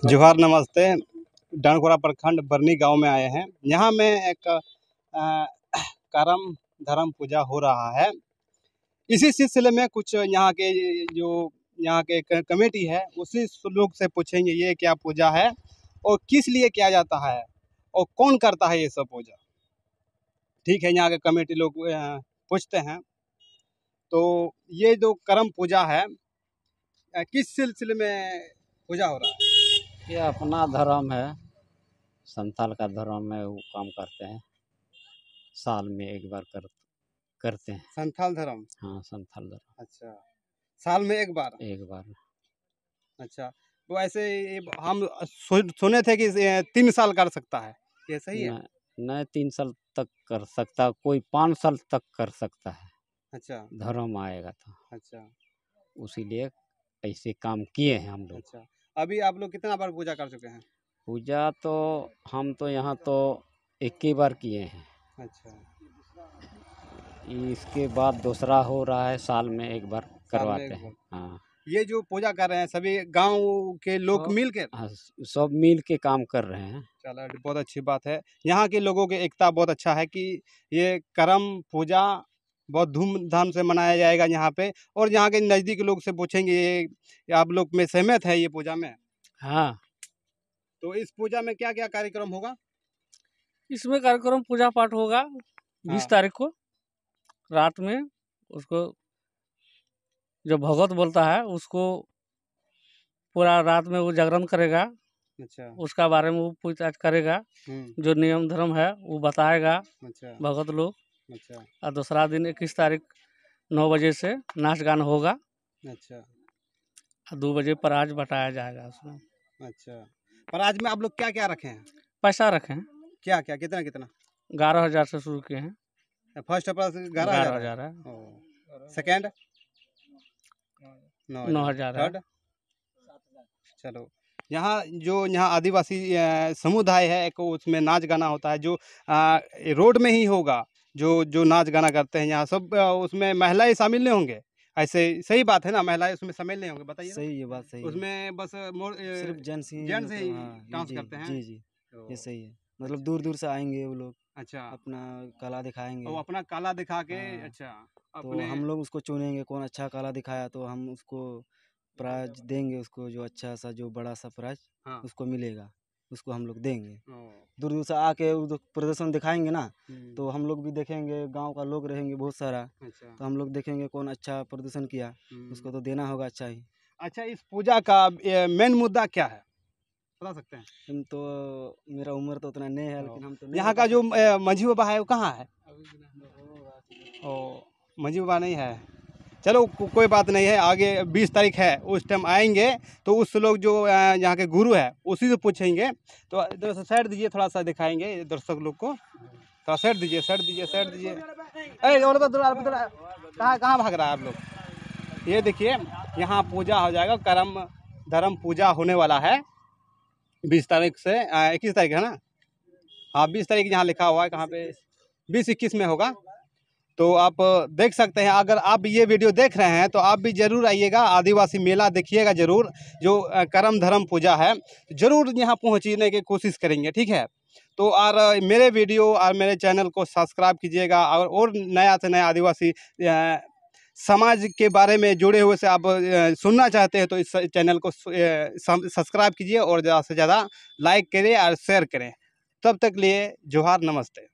जोहार नमस्ते। डांडखोरा प्रखंड बरनी गांव में आए हैं। यहाँ में एक करम धर्म पूजा हो रहा है। इसी सिलसिले में कुछ यहाँ के जो यहाँ के कमेटी है उसी लोग से पूछेंगे ये क्या पूजा है और किस लिए किया जाता है और कौन करता है ये सब पूजा। ठीक है, यहाँ के कमेटी लोग पूछते हैं। तो ये जो करम पूजा है किस सिलसिले में पूजा हो रहा है? ये अपना धर्म है, संथाल का धर्म है। वो काम करते हैं, साल में एक बार करते हैं। संथाल धर्म? हाँ, संथाल धर्म। अच्छा, साल में एक बार? एक बार। अच्छा, तो ऐसे हम सुने थे कि 3 साल कर सकता है, ये सही है? नहीं, 3 साल तक कर सकता, कोई 5 साल तक कर सकता है। अच्छा, धर्म आएगा तो। अच्छा, उसीलिए ऐसे काम किए हैं हम लोग। अच्छा, अभी आप लोग कितना बार पूजा कर चुके हैं? पूजा तो हम तो यहाँ तो 1 बार किए हैं। अच्छा, इसके बाद दूसरा हो रहा है, साल में एक बार करवाते हैं। हाँ, ये जो पूजा कर रहे हैं सभी गांव के लोग मिल के? हाँ, सब मिल के काम कर रहे हैं। चलो, बहुत अच्छी बात है। यहाँ के लोगों की एकता बहुत अच्छा है कि ये करम पूजा बहुत धूमधाम से मनाया जाएगा यहाँ पे। और यहाँ के नज़दीक लोग से पूछेंगे ये आप लोग में सहमत है ये पूजा में? हाँ। तो इस पूजा में क्या क्या कार्यक्रम होगा? इसमें कार्यक्रम पूजा पाठ होगा 20 तारीख को रात में। उसको जो भगवत बोलता है उसको पूरा रात में वो जागरण करेगा। अच्छा, उसका बारे में वो पूछताछ करेगा, जो नियम धर्म है वो बताएगा। अच्छा, भगत लोग। अच्छा, और दूसरा दिन 21 तारीख 9 बजे से नाच गान होगा। अच्छा, 2 बजे पराज बटाया जाएगा उसमें। अच्छा, पराज में आप लोग क्या क्या रखे हैं? पैसा रखे हैं। क्या क्या कितना कितना? 11,000 से शुरू किए हैं। फर्स्ट प्राइज 11,000 है। सेकंड 9,000 है। चलो, यहाँ आदिवासी समुदाय है एक, उसमें नाच गाना होता है जो रोड में ही होगा। जो नाच गाना करते हैं यहाँ सब, उसमें महिलाएं शामिल नहीं होंगे? ऐसे सही बात है ना, महिलाएं उसमें शामिल नहीं होंगे? बताइए। सही है, बात सही है। उसमें बस सिर्फ जेंट्स ही डांस करते हैं। जी जी, ये सही है। मतलब दूर दूर से आएंगे वो लोग। अच्छा, अपना कला दिखाएंगे। वो अपना कला दिखा के। अच्छा, तो हम लोग उसको चुनेंगे, कौन अच्छा कला दिखाया तो हम उसको प्राइज देंगे। उसको जो अच्छा सा, जो बड़ा सा प्राइज उसको मिलेगा, उसको हम लोग देंगे। दूर दूर से आके प्रदर्शन दिखाएंगे ना, तो हम लोग भी देखेंगे, गांव का लोग रहेंगे बहुत सारा। अच्छा, तो हम लोग देखेंगे कौन अच्छा प्रदर्शन किया, उसको तो देना होगा अच्छा ही। अच्छा, इस पूजा का मेन मुद्दा क्या है, बता सकते हैं? हम तो, मेरा उम्र तो उतना नहीं है, लेकिन हम तो यहाँ का जो मंझी बाबा है वो कहाँ है? ओ, मंझी बाबा नहीं है। चलो, कोई बात नहीं है। आगे 20 तारीख है, उस टाइम आएंगे तो उस लोग जो यहाँ के गुरु है उसी से पूछेंगे। तो इधर से साइड दीजिए, थोड़ा सा दिखाएंगे दर्शक लोग को। थोड़ा साइड दीजिए, साइड दीजिए, साइड दीजिए। कहाँ भाग रहा है आप लोग? ये देखिए, यहाँ पूजा हो जाएगा, करम धर्म पूजा होने वाला है 20 तारीख से 21 तारीख है ना? हाँ, 20 तारीख यहाँ लिखा हुआ है, कहाँ पे? 20-21 में होगा। तो आप देख सकते हैं। अगर आप ये वीडियो देख रहे हैं तो आप भी ज़रूर आइएगा, आदिवासी मेला देखिएगा ज़रूर। जो करम धर्म पूजा है ज़रूर यहाँ पहुँचने की कोशिश करेंगे, ठीक है? तो और मेरे वीडियो और मेरे चैनल को सब्सक्राइब कीजिएगा। और नया से नया आदिवासी समाज के बारे में जुड़े हुए से आप सुनना चाहते हैं तो इस चैनल को सब्सक्राइब कीजिए और ज़्यादा से ज़्यादा लाइक करें और शेयर करें। तब तक लिए जोहार, नमस्ते।